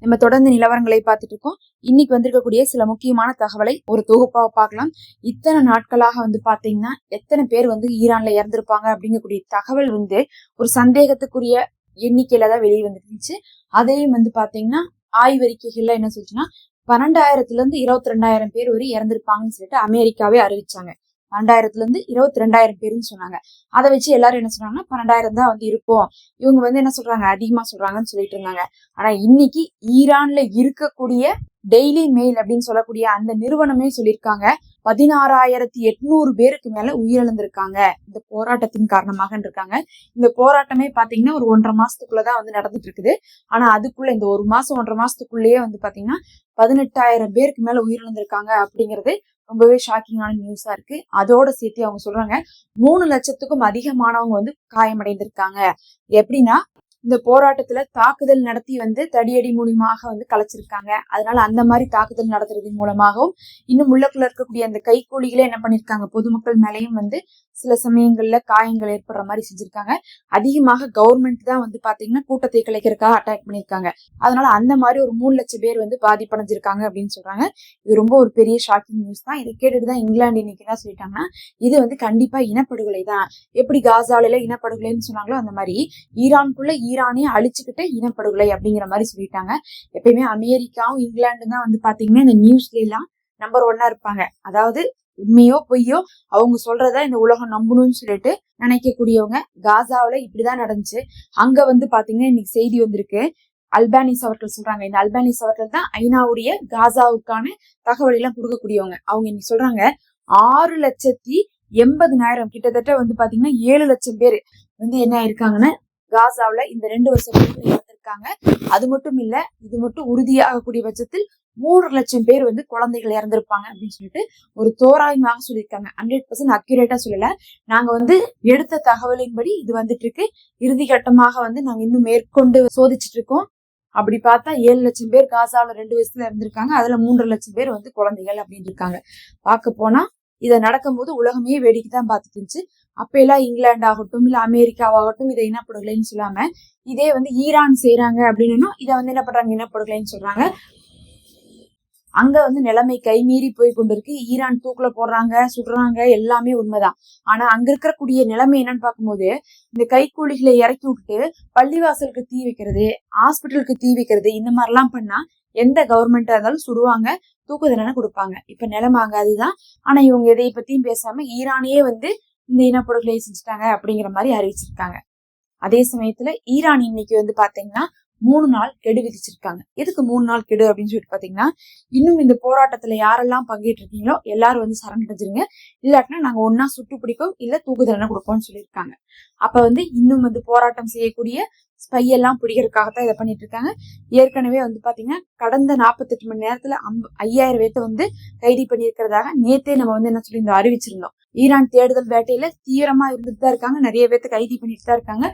நம்ம தொடர்ந்து நிலவரங்களை பார்த்துட்டு இருக்கோம். இன்னைக்கு வந்திருக்கக்கூடிய சில முக்கியமான தகவலை ஒரு தொகுப்பாக பார்க்கலாம். இத்தனை நாட்களாக வந்து பாத்தீங்கன்னா எத்தனை பேர் வந்து ஈரான்ல இறந்திருப்பாங்க அப்படிங்கக்கூடிய தகவல் வந்து ஒரு சந்தேகத்துக்குரிய எண்ணிக்கையில தான் வெளியே வந்துருந்துச்சு. அதையும் வந்து பாத்தீங்கன்னா ஆய்வறிக்கைகள்ல என்ன சொல்லுச்சுன்னா 12,000 இருந்து 22,000 பேர் வரை இறந்திருப்பாங்கன்னு சொல்லிட்டு அமெரிக்காவே அறிவிச்சாங்க. 12,000 இருந்து 22,000 பேருன்னு சொன்னாங்க. அதை வச்சு எல்லாரும் என்ன சொன்னாங்கன்னா 12,000 தான் வந்து இருக்கும். இவங்க வந்து என்ன சொல்றாங்க, அதிகமா சொல்றாங்கன்னு சொல்லிட்டு இருந்தாங்க. ஆனா இன்னைக்கு ஈரான்ல இருக்கக்கூடிய டெய்லி மெயில் அப்படின்னு சொல்லக்கூடிய அந்த நிறுவனமே சொல்லியிருக்காங்க 16,800 பேருக்கு மேல உயிரிழந்திருக்காங்க இந்த போராட்டத்தின் காரணமாக இருக்காங்க. இந்த போராட்டமே பாத்தீங்கன்னா ஒரு 1.5 மாசத்துக்குள்ளதான் வந்து நடந்துட்டு இருக்குது. ஆனா அதுக்குள்ள இந்த 1 மாசம் 1.5 மாசத்துக்குள்ளேயே வந்து பாத்தீங்கன்னா 18,000 பேருக்கு மேல உயிரிழந்திருக்காங்க அப்படிங்கிறது ரொம்பவே ஷாக்கிங்கான நியூஸா இருக்கு. அதோட சேர்த்து அவங்க சொல்றாங்க 3 லட்சத்துக்கும் அதிகமானவங்க வந்து காயமடைந்திருக்காங்க. எப்படின்னா இந்த போராட்டத்துல தாக்குதல் நடத்தி வந்து தடியடி மூலியமாக வந்து கலைச்சிருக்காங்க. அதனால அந்த மாதிரி தாக்குதல் நடத்துறது மூலமாகவும் இன்னும் உள்ளக்குள்ள இருக்கக்கூடிய அந்த கைக்கூலிகளே என்ன பண்ணிருக்காங்க, பொதுமக்கள் மேலையும் வந்து சில சமயங்கள்ல காயங்கள் ஏற்படுற மாதிரி செஞ்சிருக்காங்க. அதிகமாக கவர்மெண்ட் தான் வந்து பாத்தீங்கன்னா கூட்டத்தை கலைக்கிறதுக்காக அட்டாக் பண்ணிருக்காங்க. அதனால அந்த மாதிரி ஒரு 3 லட்சம் பேர் வந்து பாதிப்படைஞ்சிருக்காங்க அப்படின்னு சொல்றாங்க. இது ரொம்ப ஒரு பெரிய ஷாக்கிங் நியூஸ் தான். இதை கேட்டுட்டுதான் இங்கிலாந்து இன்னைக்கு என்ன சொல்லிட்டாங்கன்னா இது வந்து கண்டிப்பா இனப்படுகொலை தான். எப்படி காசால இனப்படுகொலைன்னு சொன்னாங்களோ அந்த மாதிரி ஈரானுக்குள்ள ஈரானே அழிச்சுக்கிட்ட இனப்படுகொலை அப்படிங்கிற மாதிரி சொல்லிட்டாங்க. எப்பயுமே அமெரிக்காவும் இங்கிலாந்து தான் வந்து பாத்தீங்கன்னா இந்த நியூஸ்ல எல்லாம் நம்பர் 1 இருப்பாங்க. அதாவது உண்மையோ பொய்யோ அவங்க சொல்றதா இந்த உலகம் நம்பணும்னு சொல்லிட்டு நினைக்கக்கூடியவங்க. காசாவில இப்படிதான் நடந்துச்சு. அங்க வந்து பாத்தீங்கன்னா இன்னைக்கு செய்தி வந்திருக்கு. அல்பானிஸ் அவர்கள் சொல்றாங்க, இந்த அல்பானிஸ் அவர்கள் தான் ஐநாவுடைய காசாவுக்கான தகவல் எல்லாம் கொடுக்கக்கூடியவங்க. அவங்க இன்னைக்கு சொல்றாங்க 6,80,000 கிட்டத்தட்ட வந்து பாத்தீங்கன்னா 7 லட்சம் பேர் வந்து என்ன ஆயிருக்காங்கன்னா காசாவில இந்த 2 வருஷத்துக்கு இறந்திருக்காங்க. அது மட்டும் இல்ல, இது மட்டும் உறுதியாகக்கூடிய பட்சத்தில் 3 லட்சம் பேர் வந்து குழந்தைகள் இறந்திருப்பாங்க அப்படின்னு சொல்லிட்டு ஒரு தோராயமாக சொல்லியிருக்காங்க. 100% அக்யூரேட்டா சொல்லல. நாங்க வந்து எடுத்த தகவலின்படி இது வந்துட்டு இருக்கு. இறுதி கட்டமாக வந்து நாங்க இன்னும் மேற்கொண்டு சோதிச்சுட்டு இருக்கோம். அப்படி பார்த்தா 7 லட்சம் பேர் காசாவில 2 வருஷத்துல இருந்திருக்காங்க. அதுல 3 லட்சம் பேர் வந்து குழந்தைகள் அப்படின்னு இருக்காங்க. பார்க்க போனா இதை நடக்கும்போது உலகமே வேடிக்கை தான் பார்த்துட்டு இருந்துச்சு. அப்ப எல்லாம் இங்கிலாந்து ஆகட்டும் இல்ல அமெரிக்காவாகட்டும் இதை இனப்படுகொலைன்னு சொல்லாம இதே வந்து ஈரான் செய்யறாங்க அப்படின்னா இதை வந்து என்ன பண்றாங்க, இனப்படுகொலைன்னு சொல்றாங்க. அங்க வந்து நிலைமை கைமீறி போய் கொண்டிருக்கு. ஈரான் தூக்குல போடுறாங்க, சுடுறாங்க, எல்லாமே உண்மைதான். ஆனா அங்க இருக்கக்கூடிய நிலைமை என்னன்னு பார்க்கும்போது இந்த கைக்கூலிகளை இறக்கி விட்டுட்டு பள்ளிவாசலுக்கு தீ வைக்கிறது, ஹாஸ்பிட்டலுக்கு தீ வைக்கிறது, இந்த மாதிரி எல்லாம் பண்ணா எந்த கவர்மெண்டா இருந்தாலும் சுடுவாங்க, தூக்கு தண்டனை கொடுப்பாங்க. இப்ப நிலைமை அங்க அதுதான். ஆனா இவங்க எதை பத்தியும் பேசாம ஈரானையே வந்து இந்த இனப்படுகொலை செஞ்சுட்டாங்க அப்படிங்கிற மாதிரி அறிவிச்சிருக்காங்க. அதே சமயத்துல ஈரான் இன்னைக்கு வந்து பாத்தீங்கன்னா 3 நாள் கெடு விதிச்சிருக்காங்க. எதுக்கு 3 நாள் கெடு அப்படின்னு சொல்லிட்டு பாத்தீங்கன்னா இன்னும் இந்த போராட்டத்துல யாரெல்லாம் பங்கேற்று இருக்கீங்களோ எல்லாரும் வந்து சரணடைஞ்சிருங்க, இல்லாட்டினா நாங்க ஒன்னா சுட்டு பிடிப்போம் இல்ல தூக்கு தண்டனை கொடுப்போம்னு சொல்லியிருக்காங்க. அப்ப வந்து இன்னும் வந்து போராட்டம் செய்யக்கூடிய ஸ்பை எல்லாம் பிடிக்கிறதுக்காகத்தான் இதை பண்ணிட்டு இருக்காங்க. ஏற்கனவே வந்து பாத்தீங்கன்னா கடந்த 48 மணி நேரத்துல 5,000 பேர்த்த வந்து கைது பண்ணியிருக்கிறதாக நேத்தே நம்ம வந்து என்ன சொல்லி அறிவிச்சிருந்தோம். ஈரான் தேடுதல் வேட்டையில தீவிரமா இருந்துட்டு தான் இருக்காங்க. நிறைய பேர்த்த கைது பண்ணிட்டு தான் இருக்காங்க.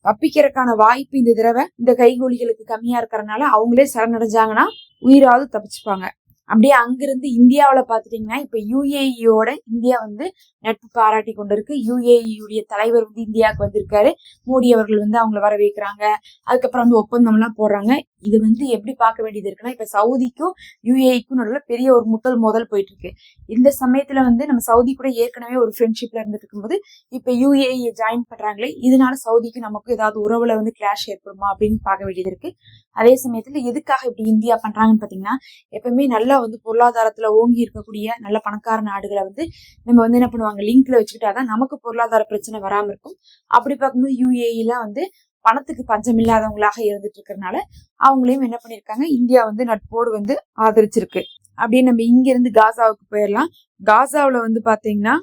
தப்பிக்கிறதுக்கான வாய்ப்பு இந்த தடவை இந்த கைகூலிகளுக்கு கம்மியா இருக்கிறதுனால அவங்களே சரணடைஞ்சாங்கன்னா உயிராவது தப்பிச்சுப்பாங்க. அப்படியே அங்கிருந்து இந்தியாவில பாத்துட்டீங்கன்னா இப்ப யுஏஇயோட இந்தியா வந்து நட்பு பாராட்டி கொண்டிருக்கு. யுஏஇயுடைய தலைவர் வந்து இந்தியாவுக்கு வந்திருக்காரு. மோடி அவர்கள் வந்து அவங்கள வரவேற்கிறாங்க. அதுக்கப்புறம் வந்து ஒப்பந்தம் எல்லாம் போடுறாங்க. இது வந்து எப்படி பார்க்க வேண்டியது இருக்குன்னா இப்ப சவுதிக்கும் யுஏஇக்கும் நடுவுல பெரிய ஒரு மோதல் போயிட்டு இருக்கு. இந்த சமயத்துல வந்து நம்ம சவுதி கூட ஏற்கனவே ஒரு ஃப்ரெண்ட்ஷிப்ல இருந்துட்டு இருக்கும்போது இப்ப யுஏஇ ஜாயின் பண்றாங்களே, இதனால சவுதிக்கு நமக்கு ஏதாவது உறவுல வந்து கிளாஷ் ஏற்படுமா அப்படின்னு பார்க்க வேண்டியது இருக்கு. அதே சமயத்துல எதுக்காக இப்படி இந்தியா பண்றாங்கன்னு பாத்தீங்கன்னா எப்பவுமே நல்லா வந்து பொருளாதாரத்துல ஓங்கி இருக்கக்கூடிய நல்ல பணக்கார நாடுகளை வந்து நம்ம வந்து என்ன பண்ணுவாங்க, லிங்க்ல வச்சுக்கிட்டாதான் நமக்கு பொருளாதார பிரச்சனை வராம இருக்கும். அப்படி பார்க்கும்போது யுஏஇ எல்லாம் வந்து பணத்துக்கு பஞ்சம் இல்லாதவங்களாக இருந்துட்டு இருக்கிறதுனால அவங்களையும் என்ன பண்ணிருக்காங்க, இந்தியா வந்து நட்போடு வந்து ஆதரிச்சிருக்கு. அப்படியே நம்ம இங்க இருந்து காசாவுக்கு போயிடலாம். காசாவுல வந்து பாத்தீங்கன்னா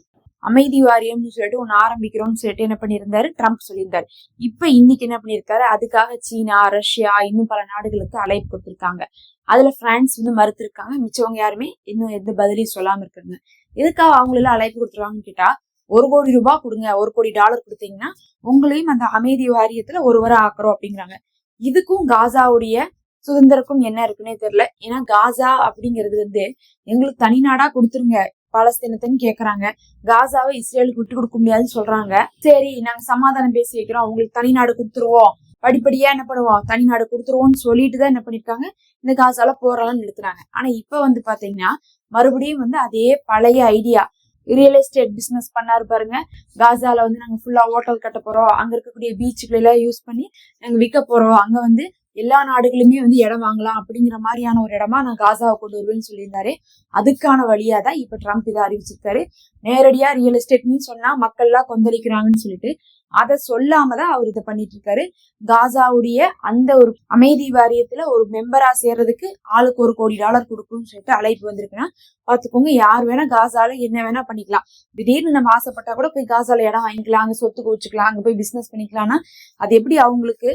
அமைதி வாரியம்னு சொல்லிட்டு ஒண்ணு ஆரம்பிக்கிறோம்னு சொல்லிட்டு என்ன பண்ணியிருந்தாரு ட்ரம்ப் சொல்லியிருந்தாரு. இப்ப இன்னைக்கு என்ன பண்ணிருக்காரு, அதுக்காக சீனா, ரஷ்யா இன்னும் பல நாடுகளுக்கு அழைப்பு கொடுத்திருக்காங்க. அதுல பிரான்ஸ் வந்து மறுத்திருக்காங்க. மிச்சவங்க யாருமே இன்னும் எந்த பதிலையும் சொல்லாம இருக்காங்க. எதுக்காக அவங்களெல்லாம் அழைப்பு கொடுத்துருவாங்கன்னு கேட்டா $1 கோடி கொடுங்க, $1 கோடி கொடுத்தீங்கன்னா உங்களையும் அந்த அமைதி வாரியத்துல ஒருவரை ஆக்குறோம் அப்படிங்கிறாங்க. இதுக்கும் காசாவுடைய சுதந்திரக்கும் என்ன இருக்குன்னே தெரியல. ஏன்னா காசா அப்படிங்கிறது வந்து எங்களுக்கு தனி நாடா கொடுத்துருங்க பாலஸ்தீனத்தைன்னு கேக்குறாங்க. காசாவை இஸ்ரேலுக்கு விட்டு கொடுக்க முடியாதுன்னு சொல்றாங்க. சரி நாங்க சமாதானம் பேசி வைக்கிறோம், உங்களுக்கு தனி நாடு கொடுத்துருவோம் படிப்படியா என்ன பண்ணுவோம், தனி நாடு கொடுத்துருவோம்னு சொல்லிட்டு தான் என்ன பண்ணிருக்காங்க, இந்த காசால போரெல்லாம் நிறுத்துறாங்க. ஆனா இப்ப வந்து பாத்தீங்கன்னா மறுபடியும் வந்து அதே பழைய ஐடியா, ரியல் எஸ்டேட் பிசினஸ் பண்ணாரு பாருங்க. காசால வந்து நாங்க ஃபுல்லா ஹோட்டல் கட்ட போறோம், அங்க இருக்கக்கூடிய பீச்சுகளை எல்லாம் யூஸ் பண்ணி நாங்க விற்க போறோம், அங்க வந்து எல்லா நாடுகளுமே வந்து இடம் வாங்கலாம் அப்படிங்கிற மாதிரியான ஒரு இடமா நான் காசாவை கொண்டு வருவேன்னு சொல்லியிருந்தாரு. அதுக்கான வழியா தான் இப்ப ட்ரம்ப் இதை அறிவிச்சிருக்காரு. நேரடியா ரியல் எஸ்டேட்னு சொன்னா மக்கள் எல்லாம் கொந்தளிக்கிறாங்கன்னு சொல்லிட்டு அதை சொல்லாம தான் அவர் இதை பண்ணிட்டு இருக்காரு. காசாவுடைய அந்த ஒரு அமைதி வாரியத்துல ஒரு மெம்பரா சேர்றதுக்கு ஆளுக்கு $1 கோடி கொடுக்கும்னு சொல்லிட்டு அழைப்பு வந்திருக்குன்னா பாத்துக்கோங்க. யார் வேணா காசால என்ன வேணா பண்ணிக்கலாம். திடீர்னு நம்ம ஆசைப்பட்டா கூட போய் காசால இடம் வாங்கிக்கலாம், அங்க சொத்து குவிச்சுக்கலாம், அங்க போய் பிசினஸ் பண்ணிக்கலாம்னா அது எப்படி அவங்களுக்கு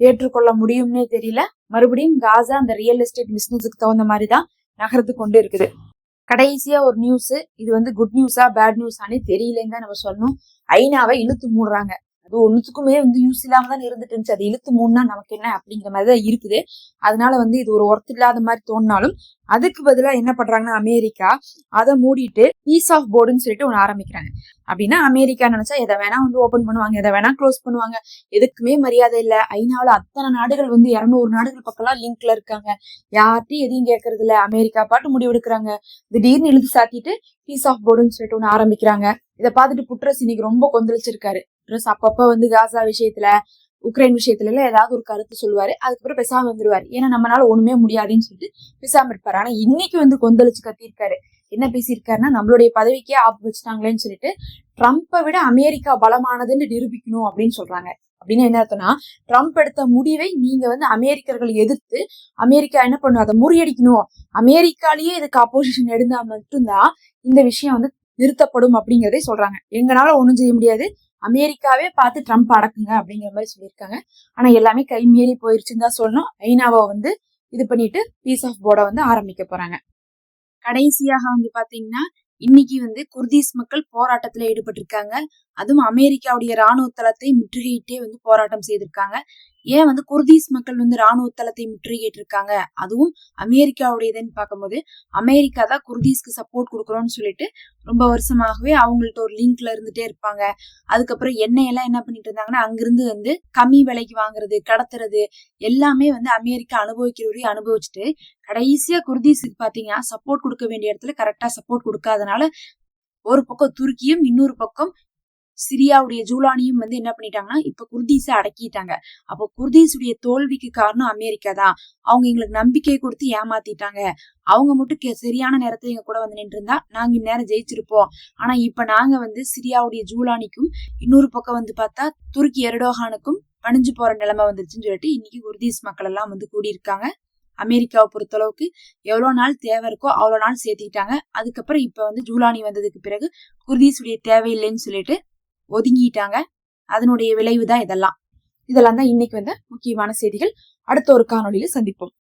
ஏற்றுக்கொள்ள முடியும்னே தெரியல. மறுபடியும் காசா அந்த ரியல் எஸ்டேட் பிசினஸுக்கு தகுந்த மாதிரிதான் நகர்ந்து கொண்டு இருக்குது. கடைசியா ஒரு நியூஸ், இது வந்து குட் நியூஸா பேட் நியூஸானே தெரியலன்னு தான் நம்ம சொல்லணும். ஐநாவை இழுத்து மூடுறாங்க. அது ஒன்னுத்துக்குமே வந்து யூஸ் இல்லாம தான் இருந்துட்டு இருந்துச்சு. அது இழுத்து மூணுனா நமக்கு என்ன அப்படிங்கிற மாதிரிதான் இருக்குது. அதனால வந்து இது ஒரு ஒர்த் இல்லாத மாதிரி தோணினாலும் அதுக்கு பதிலா என்ன பண்றாங்கன்னா அமெரிக்கா அதை மூடிட்டு பீஸ் ஆஃப் போர்டுன்னு சொல்லிட்டு ஒண்ணு ஆரம்பிக்கிறாங்க. அப்படின்னா அமெரிக்கா நினைச்சா எதை வேணா வந்து ஓபன் பண்ணுவாங்க, எதை வேணா க்ளோஸ் பண்ணுவாங்க, எதுக்குமே மரியாதை இல்ல. ஐநாவில் அத்தனை நாடுகள் வந்து 200 நாடுகள் பக்கம்லாம் லிங்க்ல இருக்காங்க. யார்ட்டையும் எதையும் கேட்கறது இல்ல. அமெரிக்கா பாட்டு முடிவெடுக்கிறாங்க. திடீர்னு இழுத்து சாத்திட்டு பீஸ் ஆஃப் போர்டுன்னு சொல்லிட்டு ஒண்ணு ஆரம்பிக்கிறாங்க. இதை பார்த்துட்டு புட்ரஸ் இன்னைக்கு ரொம்ப கொந்தளிச்சிருக்காரு. புட்ரஸ் அப்பப்ப வந்து காசா விஷயத்துல உக்ரைன் விஷயத்துல எல்லாம் ஏதாவது ஒரு கருத்து சொல்லுவாரு, அதுக்கப்புறம் பேசாம வந்துருவாரு. ஏன்னா நம்மளால ஒண்ணுமே முடியாதுன்னு சொல்லிட்டு பேசாம இருப்பாரு. ஆனா இன்னைக்கு வந்து கொந்தளிச்சு கத்திருக்காரு. என்ன பேசியிருக்காருன்னா, நம்மளுடைய பதவிக்கே ஆப்பு வச்சுட்டாங்களேன்னு சொல்லிட்டு ட்ரம்ப்பை விட அமெரிக்கா பலமானதுன்னு நிரூபிக்கணும் அப்படின்னு சொல்றாங்க. அப்படின்னு என்ன அர்த்தம்னா, ட்ரம்ப் எடுத்த முடிவை நீங்க வந்து அமெரிக்கர்களை எதிர்த்து அமெரிக்கா என்ன பண்ணும், அதை முறியடிக்கணும். அமெரிக்காலேயே இதுக்கு அப்போசிஷன் எடுத்தா மட்டும்தான் இந்த விஷயம் வந்து நிறுத்தப்படும் அப்படிங்கிறதே சொல்றாங்க. எங்கனால ஒண்ணும் செய்ய முடியாது, அமெரிக்காவே பார்த்து ட்ரம்ப் அடக்குங்க அப்படிங்கிற மாதிரி சொல்லியிருக்காங்க. ஆனா எல்லாமே கை மீறி போயிருச்சுன்னு தான் சொல்லணும். ஐநாவை வந்து இது பண்ணிட்டு பீஸ் ஆஃப் போர்டை வந்து ஆரம்பிக்க போறாங்க. கடைசியாக வந்து பாத்தீங்கன்னா இன்னைக்கு வந்து குர்தீஸ் மக்கள் போராட்டத்துல ஈடுபட்டு இருக்காங்க. அதுவும் அமெரிக்காவுடைய ராணுவ தளத்தை முற்றுகையிட்டே வந்து போராட்டம் செய்திருக்காங்க. ஏன் வந்து குர்தீஸ் மக்கள் வந்து ராணுவ தளத்தை முற்றுகையிட்டு இருக்காங்க, அதுவும் அமெரிக்காவுடையதுன்னு பார்க்கும்போது அமெரிக்கா தான் குர்தீஸ்க்கு சப்போர்ட் கொடுக்குறோம்னு சொல்லிட்டு ரொம்ப வருஷமாகவே அவங்கள்ட்ட ஒரு லிங்க்ல இருந்துட்டே இருப்பாங்க. அதுக்கப்புறம் எண்ணெயெல்லாம் என்ன பண்ணிட்டு இருந்தாங்கன்னா அங்கிருந்து வந்து கம்மி விலைக்கு வாங்குறது, கடத்துறது எல்லாமே வந்து அமெரிக்கா அனுபவிக்கிறவரையும் அனுபவிச்சுட்டு கடைசியா குர்தீஸுக்கு பாத்தீங்கன்னா சப்போர்ட் கொடுக்க வேண்டிய இடத்துல கரெக்டா சப்போர்ட் கொடுக்காதனால ஒரு பக்கம் துருக்கியும் இன்னொரு பக்கம் சிரியாவுடைய ஜூலானியும் வந்து என்ன பண்ணிட்டாங்கன்னா இப்ப குர்தீஸை அடக்கிட்டாங்க. அப்போ குர்தீஸுடைய தோல்விக்கு காரணம் அமெரிக்கா தான். அவங்க எங்களுக்கு நம்பிக்கை கொடுத்து ஏமாத்திட்டாங்க. அவங்க மட்டும் சரியான நேரத்துல எங்க கூட வந்து நின்று இருந்தா நாங்க இந்நேரம் ஜெயிச்சிருப்போம். ஆனா இப்ப நாங்க வந்து சிரியாவுடைய ஜூலானிக்கும் இன்னொரு பக்கம் வந்து பார்த்தா துருக்கி எர்டோகானுக்கும் பணிஞ்சு போற நிலைமை வந்துருச்சுன்னு சொல்லிட்டு இன்னைக்கு குர்தீஸ் மக்கள் எல்லாம் வந்து கூடியிருக்காங்க. அமெரிக்காவை பொறுத்தளவுக்கு எவ்வளவு நாள் தேவை இருக்கோ அவ்வளவு நாள் சேர்த்துக்கிட்டாங்க. அதுக்கப்புறம் இப்ப வந்து ஜூலானி வந்ததுக்கு பிறகு குர்தீஸுடைய தேவையில்லைன்னு சொல்லிட்டு ஒதுங்கிட்டாங்க. அதனுடைய விளைவு தான் இதெல்லாம் தான் இன்னைக்கு வந்து முக்கியமான செய்திகள். அடுத்த ஒரு காணொலியில சந்திப்போம்.